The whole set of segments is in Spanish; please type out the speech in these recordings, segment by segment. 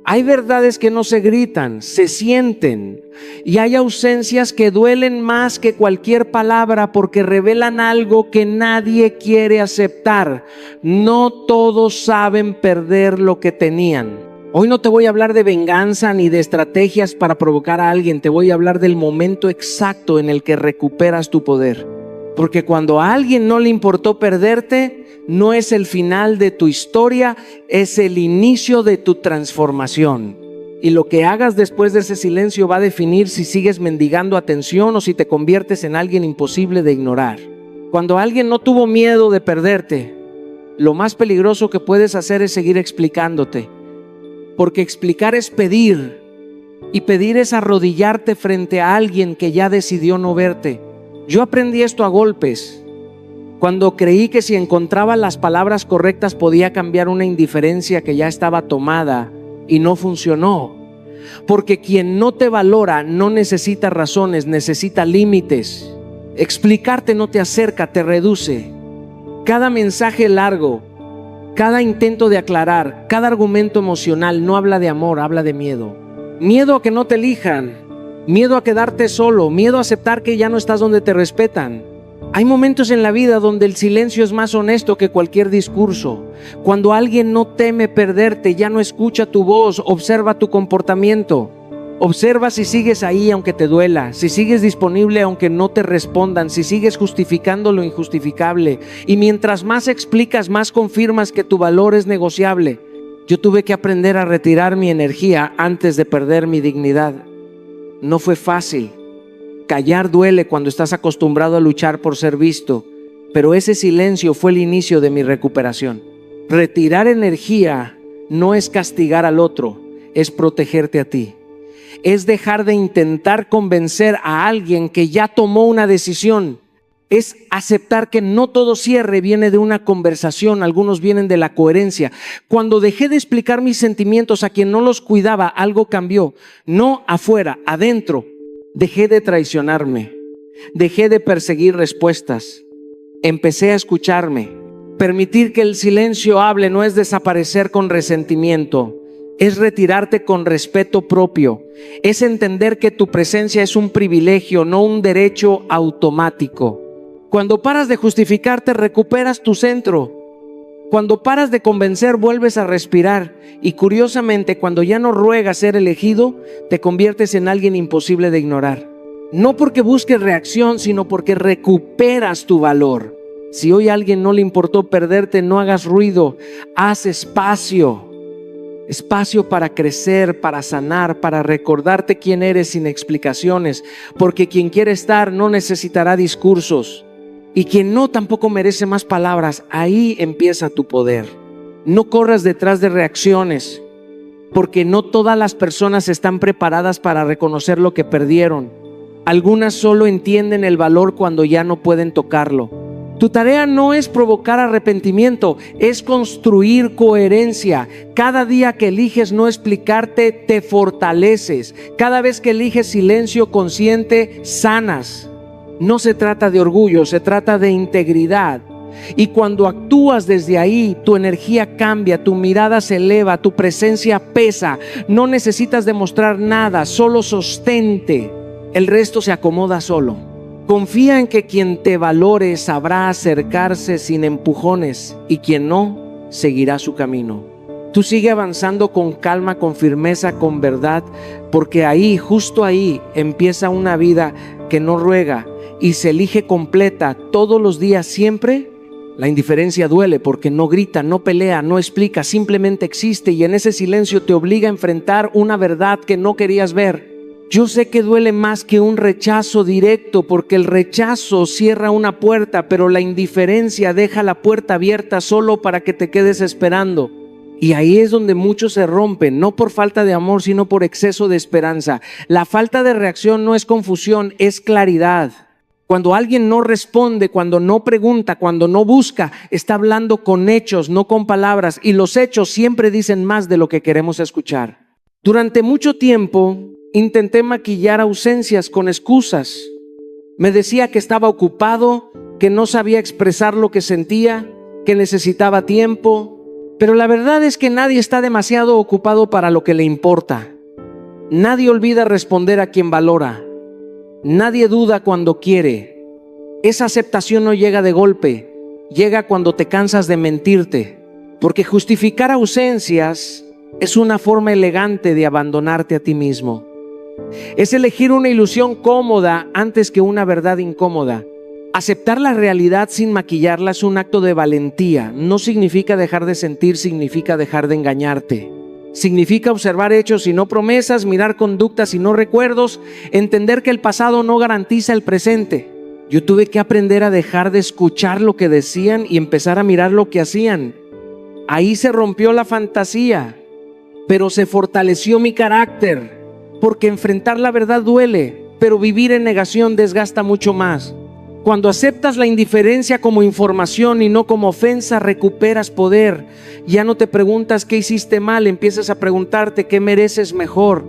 Hay verdades que no se gritan, se sienten. Y hay ausencias que duelen más que cualquier palabra porque revelan algo que nadie quiere aceptar. No todos saben perder lo que tenían. Hoy no te voy a hablar de venganza ni de estrategias para provocar a alguien. Te voy a hablar del momento exacto en el que recuperas tu poder. Porque cuando a alguien no le importó perderte, no es el final de tu historia, es el inicio de tu transformación. Y lo que hagas después de ese silencio va a definir si sigues mendigando atención o si te conviertes en alguien imposible de ignorar. Cuando alguien no tuvo miedo de perderte, lo más peligroso que puedes hacer es seguir explicándote. Porque explicar es pedir, y pedir es arrodillarte frente a alguien que ya decidió no verte. Yo aprendí esto a golpes, cuando creí que si encontraba las palabras correctas podía cambiar una indiferencia que ya estaba tomada, y no funcionó. Porque quien no te valora no necesita razones, necesita límites. Explicarte no te acerca, te reduce. Cada mensaje largo, cada intento de aclarar, cada argumento emocional no habla de amor, habla de miedo. Miedo a que no te elijan, miedo a quedarte solo, miedo a aceptar que ya no estás donde te respetan. Hay momentos en la vida donde el silencio es más honesto que cualquier discurso. Cuando alguien no teme perderte, ya no escucha tu voz, observa tu comportamiento. Observa si sigues ahí aunque te duela, si sigues disponible aunque no te respondan, si sigues justificando lo injustificable. Y mientras más explicas, más confirmas que tu valor es negociable. Yo tuve que aprender a retirar mi energía antes de perder mi dignidad. No fue fácil. Callar duele cuando estás acostumbrado a luchar por ser visto, pero ese silencio fue el inicio de mi recuperación. Retirar energía no es castigar al otro, es protegerte a ti. Es dejar de intentar convencer a alguien que ya tomó una decisión. Es aceptar que no todo cierre viene de una conversación, algunos vienen de la coherencia. Cuando dejé de explicar mis sentimientos a quien no los cuidaba, algo cambió. No afuera, adentro. Dejé de traicionarme, dejé de perseguir respuestas, empecé a escucharme. Permitir que el silencio hable no es desaparecer con resentimiento, es retirarte con respeto propio, es entender que tu presencia es un privilegio, no un derecho automático. Cuando paras de justificarte, recuperas tu centro. Cuando paras de convencer, vuelves a respirar. Y curiosamente, cuando ya no ruegas ser elegido, te conviertes en alguien imposible de ignorar. No porque busques reacción, sino porque recuperas tu valor. Si hoy a alguien no le importó perderte, no hagas ruido. Haz espacio. Espacio para crecer, para sanar, para recordarte quién eres sin explicaciones. Porque quien quiere estar no necesitará discursos. Y quien no tampoco merece más palabras. Ahí empieza tu poder. No corras detrás de reacciones, porque no todas las personas están preparadas para reconocer lo que perdieron. Algunas solo entienden el valor cuando ya no pueden tocarlo. Tu tarea no es provocar arrepentimiento, es construir coherencia. Cada día que eliges no explicarte, te fortaleces. Cada vez que eliges silencio consciente, sanas. No se trata de orgullo, se trata de integridad. Y cuando actúas desde ahí, tu energía cambia, tu mirada se eleva, tu presencia pesa. No necesitas demostrar nada, solo sostente. El resto se acomoda solo. Confía en que quien te valore sabrá acercarse sin empujones, y quien no, seguirá su camino. Tú sigue avanzando con calma, con firmeza, con verdad, porque ahí, justo ahí, empieza una vida que no ruega y se elige completa todos los días, siempre. La indiferencia duele porque no grita, no pelea, no explica, simplemente existe, y en ese silencio te obliga a enfrentar una verdad que no querías ver. Yo sé que duele más que un rechazo directo, porque el rechazo cierra una puerta, pero la indiferencia deja la puerta abierta solo para que te quedes esperando. Y ahí es donde muchos se rompen, no por falta de amor, sino por exceso de esperanza. La falta de reacción no es confusión, es claridad. Cuando alguien no responde, cuando no pregunta, cuando no busca, está hablando con hechos, no con palabras. Y los hechos siempre dicen más de lo que queremos escuchar. Durante mucho tiempo intenté maquillar ausencias con excusas. Me decía que estaba ocupado, que no sabía expresar lo que sentía, que necesitaba tiempo. Pero la verdad es que nadie está demasiado ocupado para lo que le importa. Nadie olvida responder a quien valora. Nadie duda cuando quiere. Esa aceptación no llega de golpe, llega cuando te cansas de mentirte. Porque justificar ausencias es una forma elegante de abandonarte a ti mismo. Es elegir una ilusión cómoda antes que una verdad incómoda. Aceptar la realidad sin maquillarla es un acto de valentía. No significa dejar de sentir, significa dejar de engañarte. Significa observar hechos y no promesas, mirar conductas y no recuerdos, entender que el pasado no garantiza el presente. Yo tuve que aprender a dejar de escuchar lo que decían y empezar a mirar lo que hacían. Ahí se rompió la fantasía, pero se fortaleció mi carácter, porque enfrentar la verdad duele, pero vivir en negación desgasta mucho más. Cuando aceptas la indiferencia como información y no como ofensa, recuperas poder. Ya no te preguntas qué hiciste mal, empiezas a preguntarte qué mereces mejor.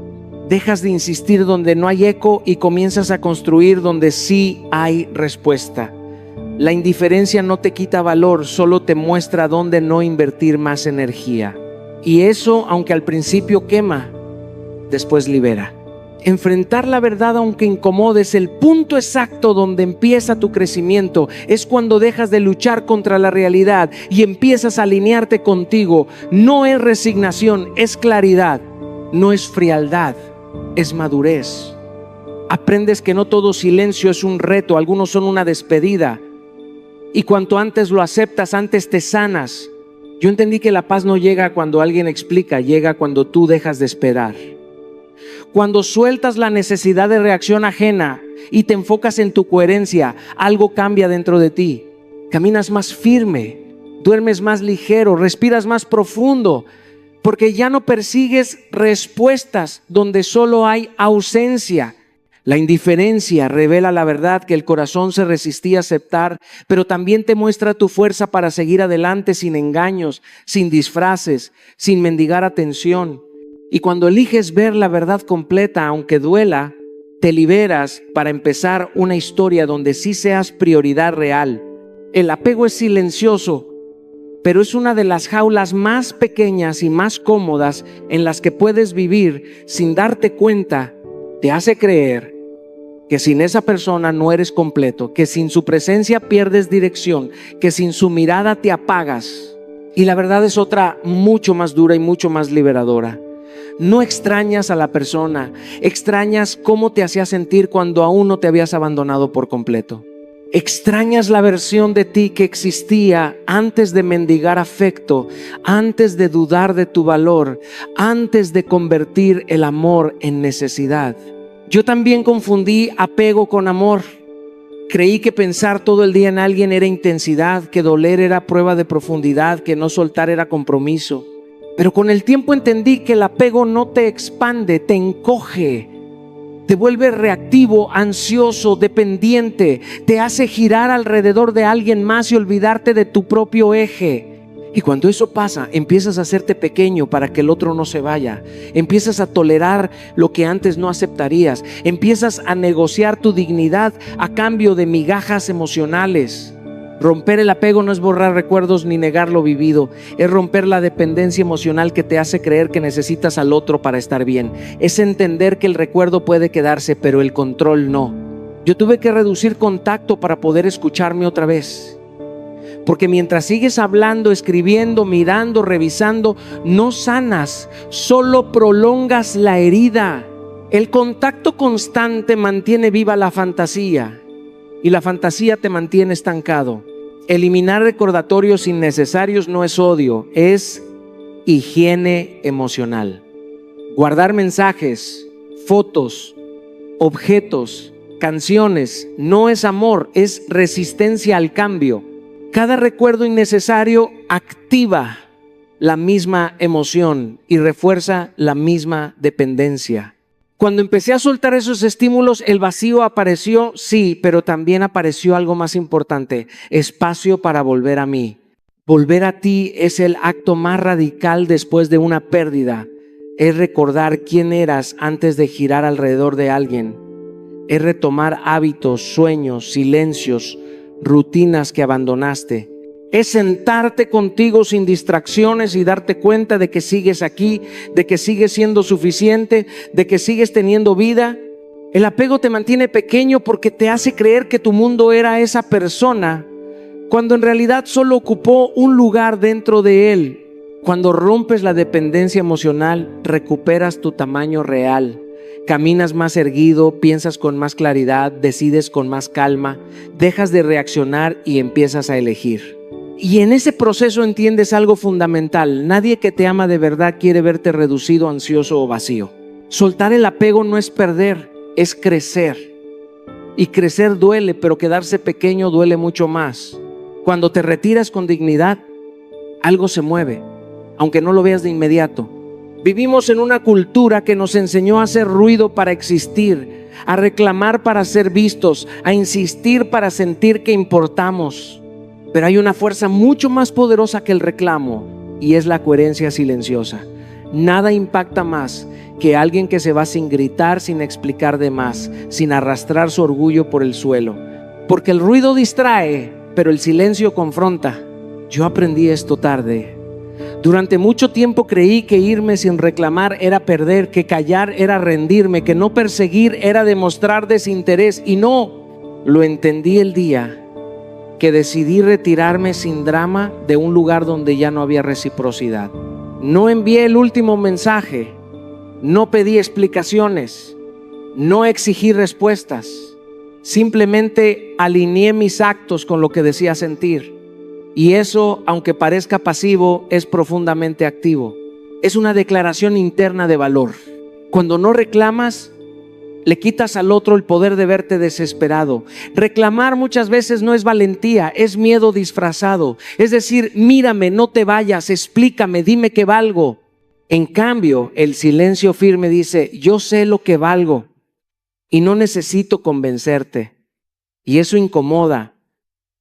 Dejas de insistir donde no hay eco y comienzas a construir donde sí hay respuesta. La indiferencia no te quita valor, solo te muestra dónde no invertir más energía. Y eso, aunque al principio quema, después libera. Enfrentar la verdad, aunque incomode, es el punto exacto donde empieza tu crecimiento. Es cuando dejas de luchar contra la realidad y empiezas a alinearte contigo. No es resignación, es claridad. No es frialdad, es madurez. Aprendes que no todo silencio es un reto, algunos son una despedida. Y cuanto antes lo aceptas, antes te sanas. Yo entendí que la paz no llega cuando alguien explica, llega cuando tú dejas de esperar. Cuando sueltas la necesidad de reacción ajena y te enfocas en tu coherencia, algo cambia dentro de ti. Caminas más firme, duermes más ligero, respiras más profundo, porque ya no persigues respuestas donde solo hay ausencia. La indiferencia revela la verdad que el corazón se resistía a aceptar, pero también te muestra tu fuerza para seguir adelante sin engaños, sin disfraces, sin mendigar atención. Y cuando eliges ver la verdad completa, aunque duela, te liberas para empezar una historia donde sí seas prioridad real. El apego es silencioso, pero es una de las jaulas más pequeñas y más cómodas en las que puedes vivir sin darte cuenta. Te hace creer que sin esa persona no eres completo, que sin su presencia pierdes dirección, que sin su mirada te apagas. Y la verdad es otra mucho más dura y mucho más liberadora. No extrañas a la persona, extrañas cómo te hacía sentir cuando aún no te habías abandonado por completo. Extrañas la versión de ti que existía antes de mendigar afecto, antes de dudar de tu valor, antes de convertir el amor en necesidad. Yo también confundí apego con amor. Creí que pensar todo el día en alguien era intensidad, que doler era prueba de profundidad, que no soltar era compromiso. Pero con el tiempo entendí que el apego no te expande, te encoge, te vuelve reactivo, ansioso, dependiente, te hace girar alrededor de alguien más y olvidarte de tu propio eje. Y cuando eso pasa, empiezas a hacerte pequeño para que el otro no se vaya. Empiezas a tolerar lo que antes no aceptarías. Empiezas a negociar tu dignidad a cambio de migajas emocionales. Romper el apego no es borrar recuerdos ni negar lo vivido. Es romper la dependencia emocional que te hace creer que necesitas al otro para estar bien. Es entender que el recuerdo puede quedarse, pero el control no. Yo tuve que reducir contacto para poder escucharme otra vez. Porque mientras sigues hablando, escribiendo, mirando, revisando, no sanas, solo prolongas la herida. El contacto constante mantiene viva la fantasía y la fantasía te mantiene estancado. Eliminar recordatorios innecesarios no es odio, es higiene emocional. Guardar mensajes, fotos, objetos, canciones no es amor, es resistencia al cambio. Cada recuerdo innecesario activa la misma emoción y refuerza la misma dependencia. Cuando empecé a soltar esos estímulos, el vacío apareció, sí, pero también apareció algo más importante: espacio para volver a mí. Volver a ti es el acto más radical después de una pérdida. Es recordar quién eras antes de girar alrededor de alguien. Es retomar hábitos, sueños, silencios, rutinas que abandonaste. Es sentarte contigo sin distracciones y darte cuenta de que sigues aquí, de que sigues siendo suficiente, de que sigues teniendo vida. El apego te mantiene pequeño porque te hace creer que tu mundo era esa persona, cuando en realidad solo ocupó un lugar dentro de él. Cuando rompes la dependencia emocional, recuperas tu tamaño real. Caminas más erguido, piensas con más claridad, decides con más calma, dejas de reaccionar y empiezas a elegir. Y en ese proceso entiendes algo fundamental: nadie que te ama de verdad quiere verte reducido, ansioso o vacío. Soltar el apego no es perder, es crecer. Y crecer duele, pero quedarse pequeño duele mucho más. Cuando te retiras con dignidad, algo se mueve, aunque no lo veas de inmediato. Vivimos en una cultura que nos enseñó a hacer ruido para existir, a reclamar para ser vistos, a insistir para sentir que importamos. Pero hay una fuerza mucho más poderosa que el reclamo, y es la coherencia silenciosa. Nada impacta más que alguien que se va sin gritar, sin explicar de más, sin arrastrar su orgullo por el suelo. Porque el ruido distrae, pero el silencio confronta. Yo aprendí esto tarde. Durante mucho tiempo creí que irme sin reclamar era perder, que callar era rendirme, que no perseguir era demostrar desinterés. Y no, lo entendí el día que decidí retirarme sin drama de un lugar donde ya no había reciprocidad. No envié el último mensaje, no pedí explicaciones, no exigí respuestas. Simplemente alineé mis actos con lo que decía sentir. Y eso, aunque parezca pasivo, es profundamente activo. Es una declaración interna de valor. Cuando no reclamas, le quitas al otro el poder de verte desesperado. Reclamar muchas veces no es valentía, es miedo disfrazado. Es decir, mírame, no te vayas, explícame, dime que valgo. En cambio, el silencio firme dice: yo sé lo que valgo y no necesito convencerte. Y eso incomoda,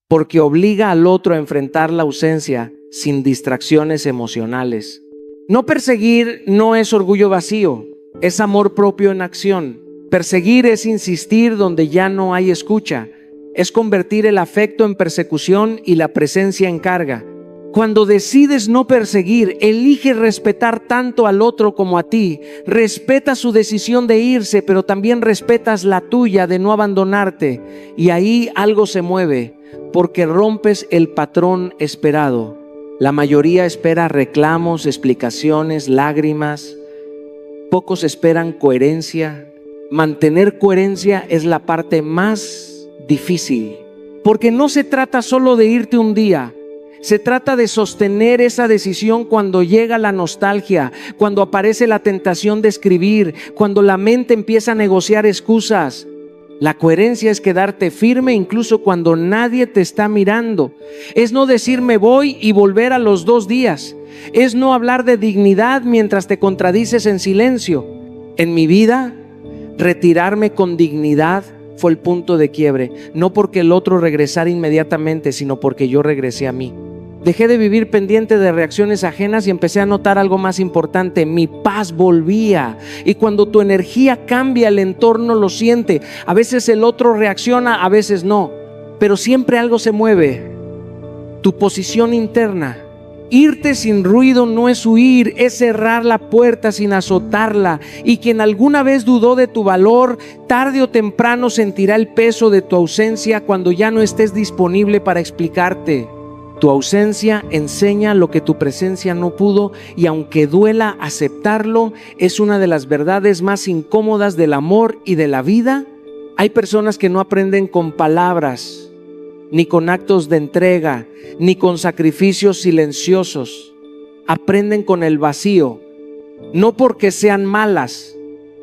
porque obliga al otro a enfrentar la ausencia sin distracciones emocionales. No perseguir no es orgullo vacío, es amor propio en acción. Perseguir es insistir donde ya no hay escucha, es convertir el afecto en persecución y la presencia en carga. Cuando decides no perseguir, elige respetar tanto al otro como a ti. Respeta su decisión de irse, pero también respetas la tuya de no abandonarte. Y ahí algo se mueve, porque rompes el patrón esperado. La mayoría espera reclamos, explicaciones, lágrimas. Pocos esperan coherencia. Mantener coherencia es la parte más difícil, porque no se trata solo de irte un día. Se trata de sostener esa decisión cuando llega la nostalgia, cuando aparece la tentación de escribir, cuando la mente empieza a negociar excusas. La coherencia es quedarte firme incluso cuando nadie te está mirando. Es no decir me voy y volver a los 2 días. Es no hablar de dignidad mientras te contradices en silencio. En mi vida, retirarme con dignidad fue el punto de quiebre. No porque el otro regresara inmediatamente, sino porque yo regresé a mí. Dejé de vivir pendiente de reacciones ajenas y empecé a notar algo más importante: mi paz volvía. Y cuando tu energía cambia, el entorno lo siente. A veces el otro reacciona, a veces no, pero siempre algo se mueve. Tu posición interna. Irte sin ruido no es huir, es cerrar la puerta sin azotarla. Y quien alguna vez dudó de tu valor, tarde o temprano sentirá el peso de tu ausencia cuando ya no estés disponible para explicarte. Tu ausencia enseña lo que tu presencia no pudo, y aunque duela aceptarlo, es una de las verdades más incómodas del amor y de la vida. Hay personas que no aprenden con palabras, ni con actos de entrega, ni con sacrificios silenciosos. Aprenden con el vacío, no porque sean malas,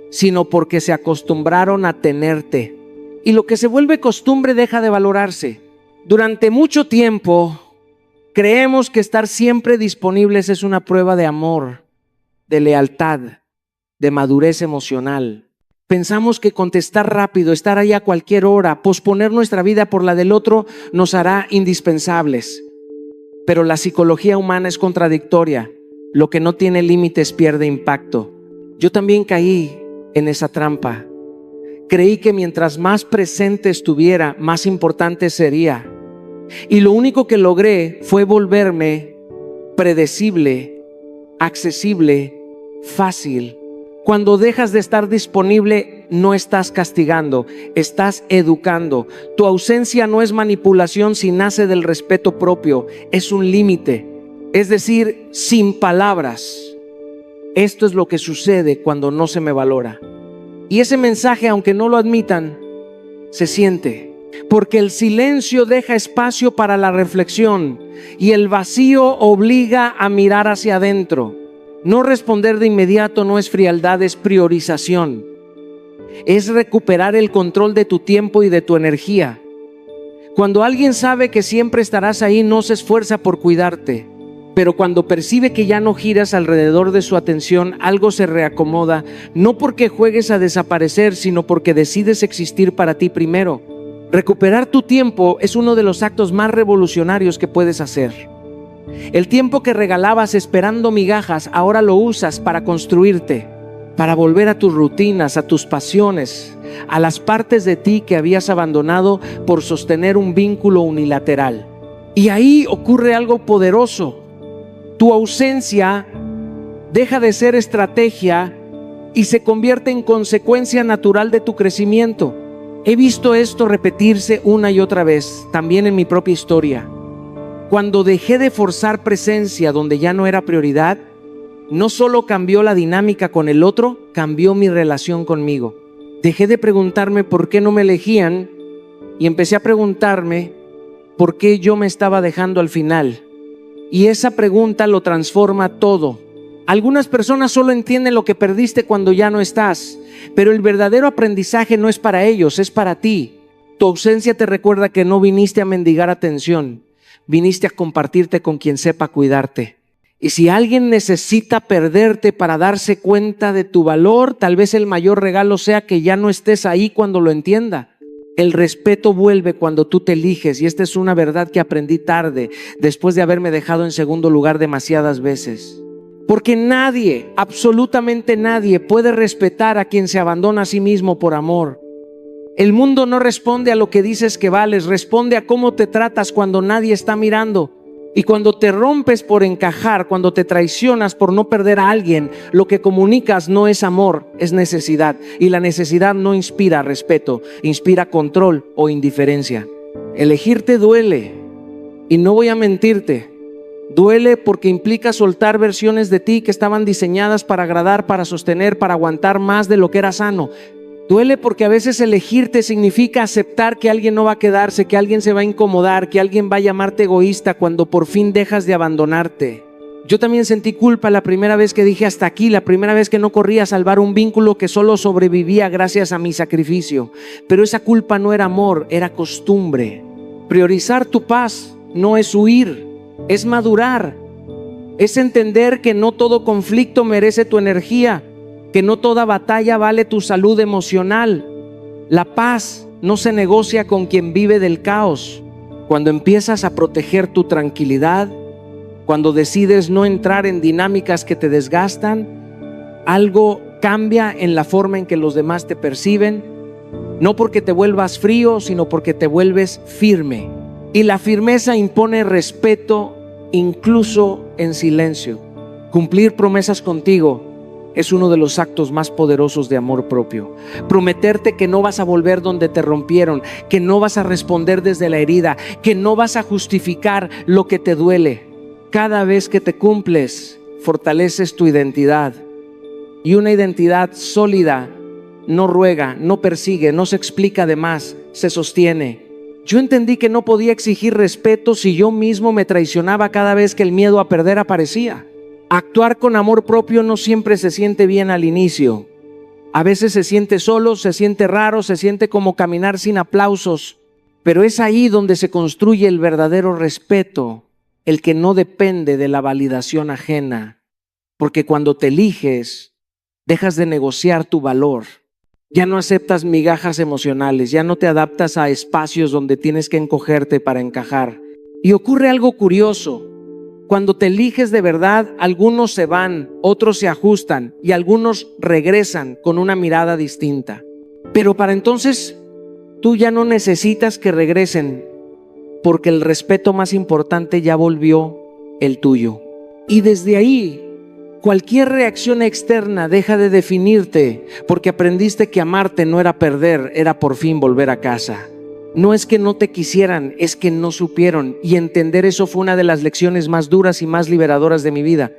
sino porque se acostumbraron a tenerte. Y lo que se vuelve costumbre deja de valorarse. Durante mucho tiempo creemos que estar siempre disponibles es una prueba de amor, de lealtad, de madurez emocional. Pensamos que contestar rápido, estar ahí a cualquier hora, posponer nuestra vida por la del otro nos hará indispensables. Pero la psicología humana es contradictoria. Lo que no tiene límites pierde impacto. Yo también caí en esa trampa. Creí que mientras más presente estuviera, más importante sería. Y lo único que logré fue volverme predecible, accesible, fácil. Cuando dejas de estar disponible, no estás castigando, estás educando. Tu ausencia no es manipulación si nace del respeto propio, es un límite. Es decir, sin palabras. Esto es lo que sucede cuando no se me valora. Y ese mensaje, aunque no lo admitan, se siente. Porque el silencio deja espacio para la reflexión y el vacío obliga a mirar hacia adentro. No responder de inmediato no es frialdad, es priorización. Es recuperar el control de tu tiempo y de tu energía. Cuando alguien sabe que siempre estarás ahí, no se esfuerza por cuidarte. Pero cuando percibe que ya no giras alrededor de su atención, algo se reacomoda, no porque juegues a desaparecer, sino porque decides existir para ti primero. Recuperar tu tiempo es uno de los actos más revolucionarios que puedes hacer. El tiempo que regalabas esperando migajas, ahora lo usas para construirte, para volver a tus rutinas, a tus pasiones, a las partes de ti que habías abandonado por sostener un vínculo unilateral. Y ahí ocurre algo poderoso. Tu ausencia deja de ser estrategia y se convierte en consecuencia natural de tu crecimiento. He visto esto repetirse una y otra vez, también en mi propia historia. Cuando dejé de forzar presencia donde ya no era prioridad, no solo cambió la dinámica con el otro, cambió mi relación conmigo. Dejé de preguntarme por qué no me elegían y empecé a preguntarme por qué yo me estaba dejando al final. Y esa pregunta lo transforma todo. Algunas personas solo entienden lo que perdiste cuando ya no estás, pero el verdadero aprendizaje no es para ellos, es para ti. Tu ausencia te recuerda que no viniste a mendigar atención, viniste a compartirte con quien sepa cuidarte. Y si alguien necesita perderte para darse cuenta de tu valor, tal vez el mayor regalo sea que ya no estés ahí cuando lo entienda. El respeto vuelve cuando tú te eliges, y esta es una verdad que aprendí tarde, después de haberme dejado en segundo lugar demasiadas veces. Porque nadie, absolutamente nadie, puede respetar a quien se abandona a sí mismo por amor. El mundo no responde a lo que dices que vales, responde a cómo te tratas cuando nadie está mirando. Y cuando te rompes por encajar, cuando te traicionas por no perder a alguien, lo que comunicas no es amor, es necesidad. Y la necesidad no inspira respeto, inspira control o indiferencia. Elegirte duele, y no voy a mentirte. Duele porque implica soltar versiones de ti que estaban diseñadas para agradar, para sostener, para aguantar más de lo que era sano. Duele porque a veces elegirte significa aceptar que alguien no va a quedarse, que alguien se va a incomodar, que alguien va a llamarte egoísta cuando por fin dejas de abandonarte. Yo también sentí culpa la primera vez que dije hasta aquí, la primera vez que no corrí a salvar un vínculo que solo sobrevivía gracias a mi sacrificio. Pero esa culpa no era amor, era costumbre. Priorizar tu paz no es huir, es madurar. Es entender que no todo conflicto merece tu energía, que no toda batalla vale tu salud emocional. La paz no se negocia con quien vive del caos. Cuando empiezas a proteger tu tranquilidad, cuando decides no entrar en dinámicas que te desgastan, algo cambia en la forma en que los demás te perciben, no porque te vuelvas frío, sino porque te vuelves firme. Y la firmeza impone respeto, incluso en silencio. Cumplir promesas contigo es uno de los actos más poderosos de amor propio. Prometerte que no vas a volver donde te rompieron, que no vas a responder desde la herida, que no vas a justificar lo que te duele. Cada vez que te cumples, fortaleces tu identidad. Y una identidad sólida no ruega, no persigue, no se explica de más, se sostiene. Yo entendí que no podía exigir respeto si yo mismo me traicionaba cada vez que el miedo a perder aparecía. Actuar con amor propio no siempre se siente bien al inicio. A veces se siente solo, se siente raro, se siente como caminar sin aplausos. Pero es ahí donde se construye el verdadero respeto, el que no depende de la validación ajena. Porque cuando te eliges, dejas de negociar tu valor. Ya no aceptas migajas emocionales, ya no te adaptas a espacios donde tienes que encogerte para encajar. Y ocurre algo curioso. Cuando te eliges de verdad, algunos se van, otros se ajustan y algunos regresan con una mirada distinta. Pero para entonces, tú ya no necesitas que regresen. porque el respeto más importante ya volvió el tuyo. Y desde ahí, cualquier reacción externa deja de definirte, porque aprendiste que amarte no era perder, era por fin volver a casa. No es que no te quisieran, es que no supieron. Y entender eso fue una de las lecciones más duras y más liberadoras de mi vida.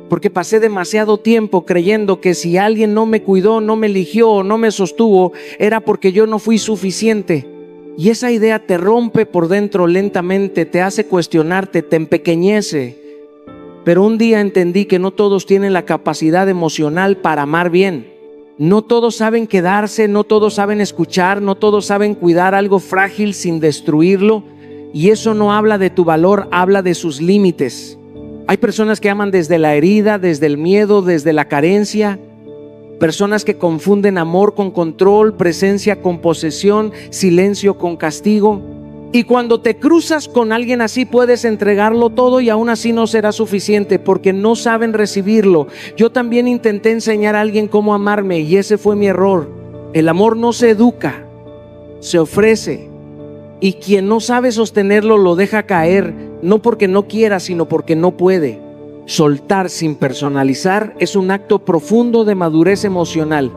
Porque pasé demasiado tiempo creyendo que si alguien no me cuidó, no me eligió o no me sostuvo, era porque yo no fui suficiente. Y esa idea te rompe por dentro lentamente, te hace cuestionarte, te empequeñece. Pero un día entendí que no todos tienen la capacidad emocional para amar bien. No todos saben quedarse, no todos saben escuchar, no todos saben cuidar algo frágil sin destruirlo. Y eso no habla de tu valor, habla de sus límites. Hay personas que aman desde la herida, desde el miedo, desde la carencia. Personas que confunden amor con control, presencia con posesión, silencio con castigo. Y cuando te cruzas con alguien así, puedes entregarlo todo y aún así no será suficiente porque no saben recibirlo. Yo también intenté enseñar a alguien cómo amarme y ese fue mi error. El amor no se educa, se ofrece. Y quien no sabe sostenerlo lo deja caer, no porque no quiera, sino porque no puede. Soltar sin personalizar es un acto profundo de madurez emocional.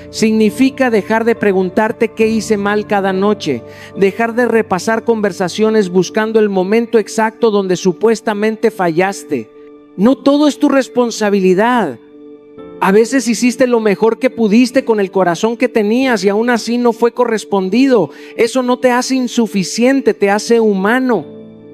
Significa dejar de preguntarte qué hice mal cada noche, dejar de repasar conversaciones buscando el momento exacto donde supuestamente fallaste. No todo es tu responsabilidad. A veces hiciste lo mejor que pudiste con el corazón que tenías y aún así no fue correspondido. Eso no te hace insuficiente, te hace humano.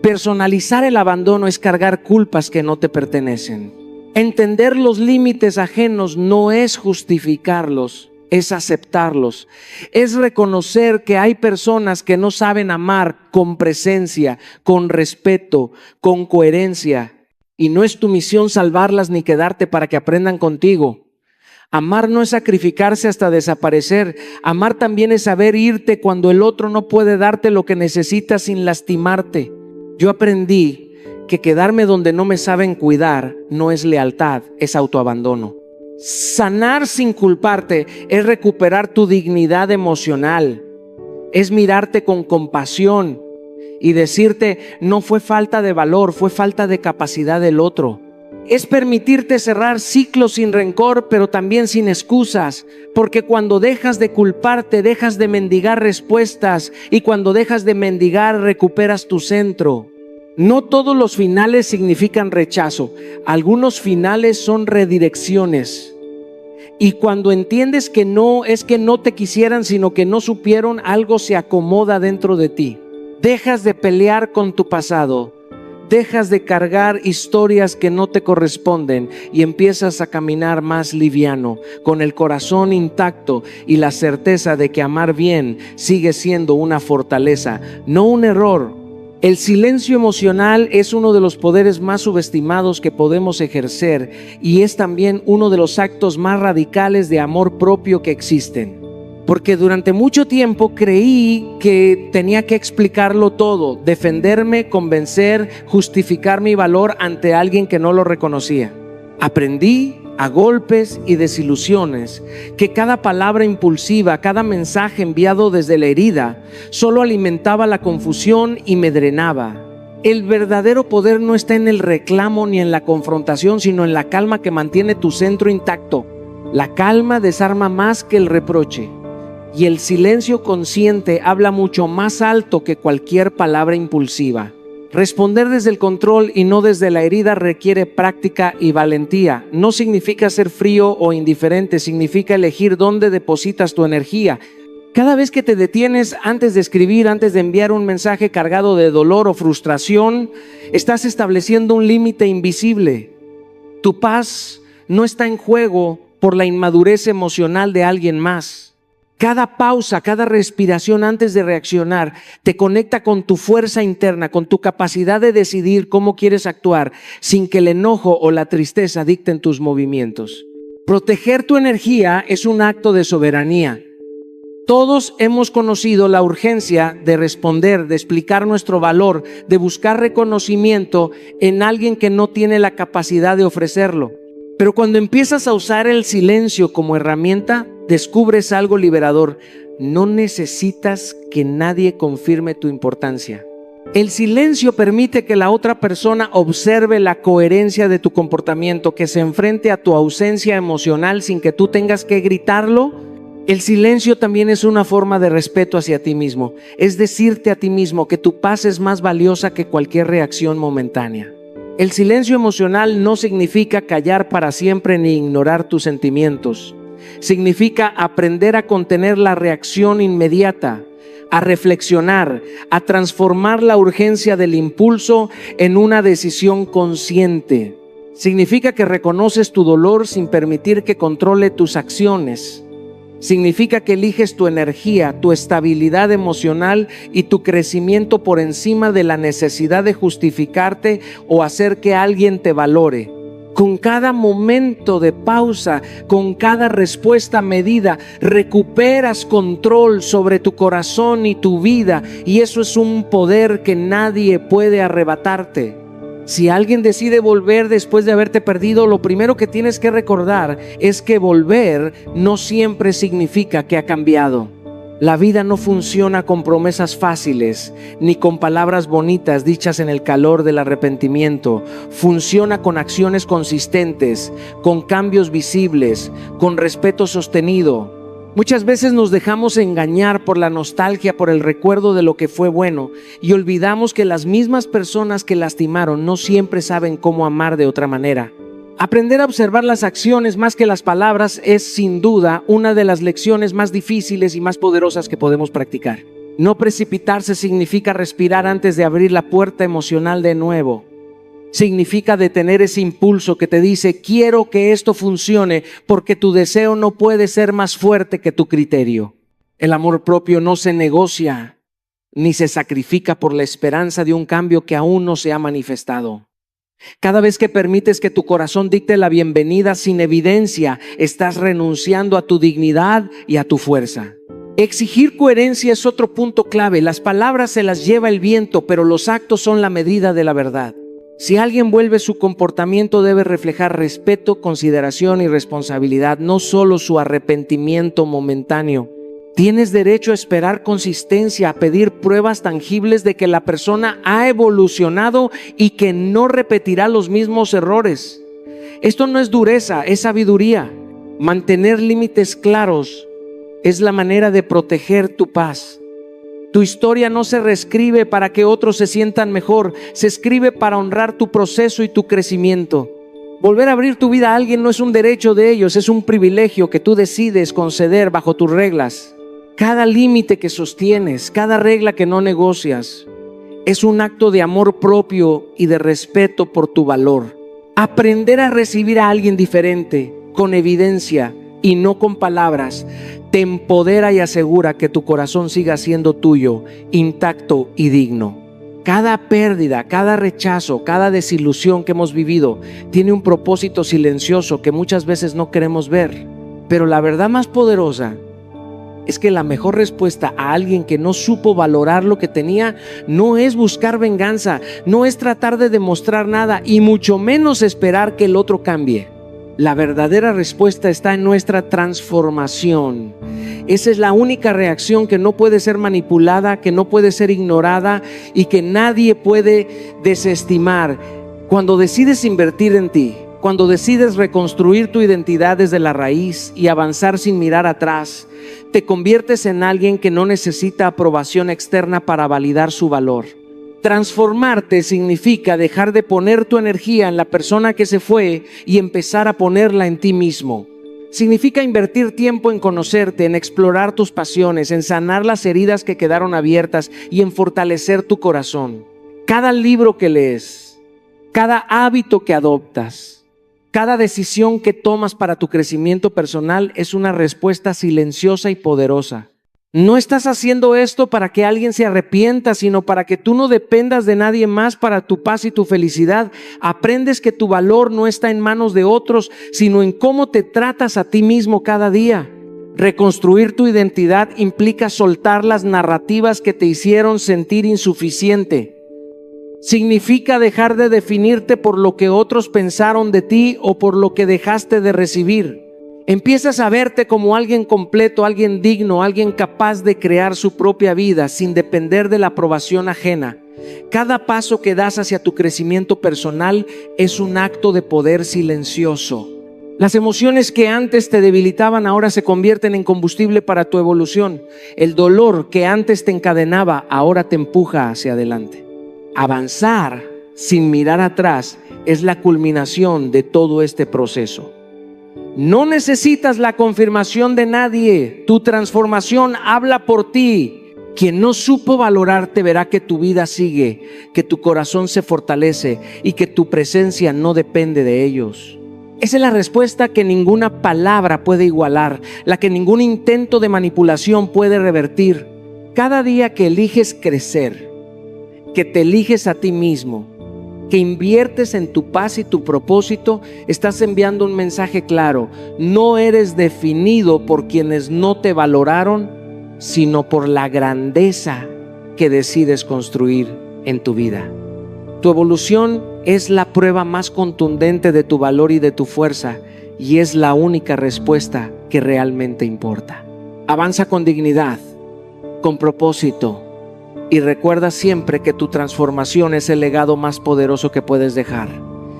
Personalizar el abandono es cargar culpas que no te pertenecen. Entender los límites ajenos no es justificarlos, es aceptarlos. Es reconocer que hay personas que no saben amar con presencia, con respeto, con coherencia. Y no es tu misión salvarlas ni quedarte para que aprendan contigo. Amar no es sacrificarse hasta desaparecer. Amar también es saber irte cuando el otro no puede darte lo que necesitas sin lastimarte. Yo aprendí que quedarme donde no me saben cuidar no es lealtad, es autoabandono. Sanar sin culparte es recuperar tu dignidad emocional, es mirarte con compasión y decirte no fue falta de valor, fue falta de capacidad del otro. Es permitirte cerrar ciclos sin rencor, pero también sin excusas, porque cuando dejas de culparte, dejas de mendigar respuestas y cuando dejas de mendigar, recuperas tu centro. No todos los finales significan rechazo, algunos finales son redirecciones. Y cuando entiendes que no es que no te quisieran, sino que no supieron, algo se acomoda dentro de ti. Dejas de pelear con tu pasado, dejas de cargar historias que no te corresponden y empiezas a caminar más liviano, con el corazón intacto y la certeza de que amar bien sigue siendo una fortaleza, no un error. El silencio emocional es uno de los poderes más subestimados que podemos ejercer y es también uno de los actos más radicales de amor propio que existen. Porque durante mucho tiempo creí que tenía que explicarlo todo, defenderme, convencer, justificar mi valor ante alguien que no lo reconocía. Aprendí a golpes y desilusiones que cada palabra impulsiva, cada mensaje enviado desde la herida, solo alimentaba la confusión y me drenaba. El verdadero poder no está en el reclamo ni en la confrontación, sino en la calma que mantiene tu centro intacto. La calma desarma más que el reproche. Y el silencio consciente habla mucho más alto que cualquier palabra impulsiva. Responder desde el control y no desde la herida requiere práctica y valentía. No significa ser frío o indiferente, significa elegir dónde depositas tu energía. Cada vez que te detienes antes de escribir, antes de enviar un mensaje cargado de dolor o frustración, estás estableciendo un límite invisible. Tu paz no está en juego por la inmadurez emocional de alguien más. Cada pausa, cada respiración antes de reaccionar te conecta con tu fuerza interna, con tu capacidad de decidir cómo quieres actuar sin que el enojo o la tristeza dicten tus movimientos. Proteger tu energía es un acto de soberanía. Todos hemos conocido la urgencia de responder, de explicar nuestro valor, de buscar reconocimiento en alguien que no tiene la capacidad de ofrecerlo. Pero cuando empiezas a usar el silencio como herramienta, descubres algo liberador. No necesitas que nadie confirme tu importancia. El silencio permite que la otra persona observe la coherencia de tu comportamiento, que se enfrente a tu ausencia emocional sin que tú tengas que gritarlo. El silencio también es una forma de respeto hacia ti mismo. Es decirte a ti mismo que tu paz es más valiosa que cualquier reacción momentánea. El silencio emocional no significa callar para siempre ni ignorar tus sentimientos. Significa aprender a contener la reacción inmediata, a reflexionar, a transformar la urgencia del impulso en una decisión consciente. Significa que reconoces tu dolor sin permitir que controle tus acciones. Significa que eliges tu energía, tu estabilidad emocional y tu crecimiento por encima de la necesidad de justificarte o hacer que alguien te valore. Con cada momento de pausa, con cada respuesta medida, recuperas control sobre tu corazón y tu vida, y eso es un poder que nadie puede arrebatarte. Si alguien decide volver después de haberte perdido, lo primero que tienes que recordar es que volver no siempre significa que ha cambiado. La vida no funciona con promesas fáciles, ni con palabras bonitas dichas en el calor del arrepentimiento. Funciona con acciones consistentes, con cambios visibles, con respeto sostenido. Muchas veces nos dejamos engañar por la nostalgia, por el recuerdo de lo que fue bueno, y olvidamos que las mismas personas que lastimaron no siempre saben cómo amar de otra manera. Aprender a observar las acciones más que las palabras es sin duda una de las lecciones más difíciles y más poderosas que podemos practicar. No precipitarse significa respirar antes de abrir la puerta emocional de nuevo. Significa detener ese impulso que te dice quiero que esto funcione, porque tu deseo no puede ser más fuerte que tu criterio. El amor propio no se negocia ni se sacrifica por la esperanza de un cambio que aún no se ha manifestado. Cada vez que permites que tu corazón dicte la bienvenida sin evidencia, estás renunciando a tu dignidad y a tu fuerza. Exigir coherencia es otro punto clave. Las palabras se las lleva el viento, pero los actos son la medida de la verdad. Si alguien vuelve, su comportamiento debe reflejar respeto, consideración y responsabilidad, no solo su arrepentimiento momentáneo. Tienes derecho a esperar consistencia, a pedir pruebas tangibles de que la persona ha evolucionado y que no repetirá los mismos errores. Esto no es dureza, es sabiduría. Mantener límites claros es la manera de proteger tu paz. Tu historia no se reescribe para que otros se sientan mejor, se escribe para honrar tu proceso y tu crecimiento. Volver a abrir tu vida a alguien no es un derecho de ellos, es un privilegio que tú decides conceder bajo tus reglas. Cada límite que sostienes, cada regla que no negocias, es un acto de amor propio y de respeto por tu valor. Aprender a recibir a alguien diferente, con evidencia y no con palabras, te empodera y asegura que tu corazón siga siendo tuyo, intacto y digno. Cada pérdida, cada rechazo, cada desilusión que hemos vivido tiene un propósito silencioso que muchas veces no queremos ver. Pero la verdad más poderosa es que la mejor respuesta a alguien que no supo valorar lo que tenía no es buscar venganza, no es tratar de demostrar nada y mucho menos esperar que el otro cambie. La verdadera respuesta está en nuestra transformación. Esa es la única reacción que no puede ser manipulada, que no puede ser ignorada y que nadie puede desestimar. Cuando decides invertir en ti, cuando decides reconstruir tu identidad desde la raíz y avanzar sin mirar atrás, te conviertes en alguien que no necesita aprobación externa para validar su valor. Transformarte significa dejar de poner tu energía en la persona que se fue y empezar a ponerla en ti mismo. Significa invertir tiempo en conocerte, en explorar tus pasiones, en sanar las heridas que quedaron abiertas y en fortalecer tu corazón. Cada libro que lees, cada hábito que adoptas, cada decisión que tomas para tu crecimiento personal es una respuesta silenciosa y poderosa. No estás haciendo esto para que alguien se arrepienta, sino para que tú no dependas de nadie más para tu paz y tu felicidad. Aprendes que tu valor no está en manos de otros, sino en cómo te tratas a ti mismo cada día. Reconstruir tu identidad implica soltar las narrativas que te hicieron sentir insuficiente. Significa dejar de definirte por lo que otros pensaron de ti o por lo que dejaste de recibir. Empiezas a verte como alguien completo, alguien digno, alguien capaz de crear su propia vida sin depender de la aprobación ajena. Cada paso que das hacia tu crecimiento personal es un acto de poder silencioso. Las emociones que antes te debilitaban ahora se convierten en combustible para tu evolución. El dolor que antes te encadenaba ahora te empuja hacia adelante. Avanzar sin mirar atrás es la culminación de todo este proceso. No necesitas la confirmación de nadie. Tu transformación habla por ti. Quien no supo valorarte verá que tu vida sigue, que tu corazón se fortalece y que tu presencia no depende de ellos. Esa es la respuesta que ninguna palabra puede igualar, la que ningún intento de manipulación puede revertir. Cada día que eliges crecer, que te eliges a ti mismo, que inviertes en tu paz y tu propósito, estás enviando un mensaje claro. No eres definido por quienes no te valoraron, sino por la grandeza que decides construir en tu vida. Tu evolución es la prueba más contundente de tu valor y de tu fuerza, y es la única respuesta que realmente importa. Avanza con dignidad, con propósito, y recuerda siempre que tu transformación es el legado más poderoso que puedes dejar,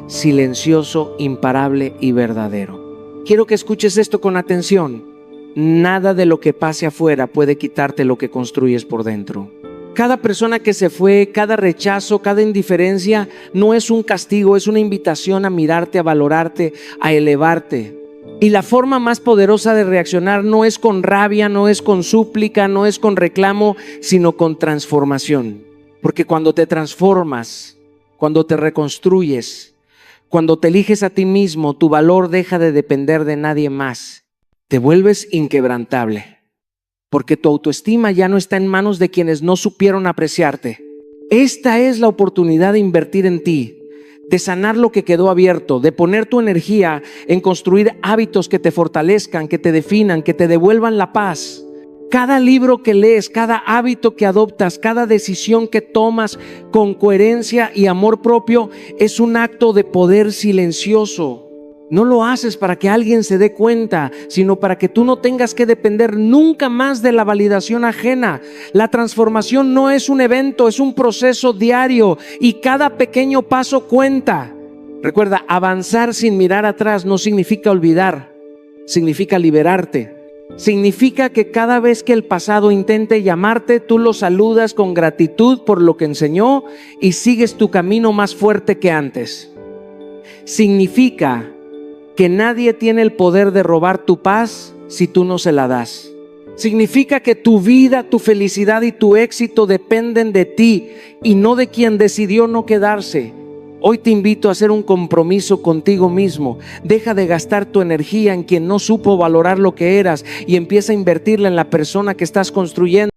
silencioso, imparable y verdadero. Quiero que escuches esto con atención. Nada de lo que pase afuera puede quitarte lo que construyes por dentro. Cada persona que se fue, cada rechazo, cada indiferencia no es un castigo, es una invitación a mirarte, a valorarte, a elevarte. Y la forma más poderosa de reaccionar no es con rabia, no es con súplica, no es con reclamo, sino con transformación. Porque cuando te transformas, cuando te reconstruyes, cuando te eliges a ti mismo, tu valor deja de depender de nadie más. Te vuelves inquebrantable, porque tu autoestima ya no está en manos de quienes no supieron apreciarte. Esta es la oportunidad de invertir en ti, de sanar lo que quedó abierto, de poner tu energía en construir hábitos que te fortalezcan, que te definan, que te devuelvan la paz. Cada libro que lees, cada hábito que adoptas, cada decisión que tomas con coherencia y amor propio es un acto de poder silencioso. No lo haces para que alguien se dé cuenta, sino para que tú no tengas que depender nunca más de la validación ajena. La transformación no es un evento, es un proceso diario y cada pequeño paso cuenta. Recuerda, avanzar sin mirar atrás no significa olvidar, significa liberarte. Significa que cada vez que el pasado intente llamarte, tú lo saludas con gratitud por lo que enseñó y sigues tu camino más fuerte que antes. Significa que nadie tiene el poder de robar tu paz si tú no se la das. Significa que tu vida, tu felicidad y tu éxito dependen de ti y no de quien decidió no quedarse. Hoy te invito a hacer un compromiso contigo mismo. Deja de gastar tu energía en quien no supo valorar lo que eras y empieza a invertirla en la persona que estás construyendo.